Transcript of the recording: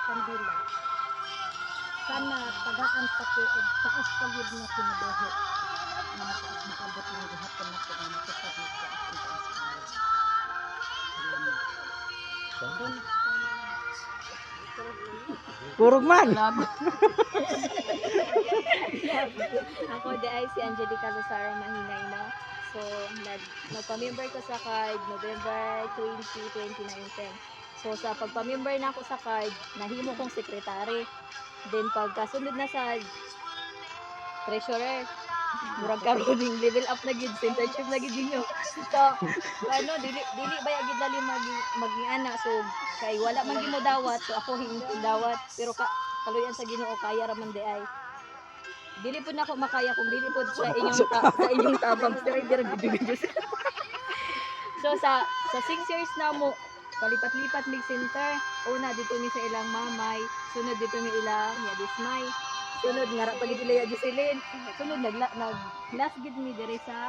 kandila. Sana tagaan pati og taas pagid na kinabuhi. Na makabot ng gihapon na ko na matupad na ko ang taas pagid. Kurog man. Ako di ay si Angelica Lozaro Mahinay, no? So, nagpa-member ko sa card November 20, 2019. So, sa pagpa-member na ako sa card, nahimo kong sekretary. Then, pagkasunod na sa treasurer, murag karon ding level up na gid, centership na gid ninyo. So, ano, dili baya gid dali mag-ana. So, kay wala man gid mo dawat, so ako hindi dawat. Pero kaluyan sa Ginoo kaya ra man di ay. Dili po na ako makaya kung dili po sa inyong tabang strider video. So sa 6 years na mo palipat-lipat mig center. Una dito mi sa ilang mamay, sunod dito mi ilang Yadismay. Sunod nga ra pagid ila Jocelyn. Sunod nag last gid mi diri sa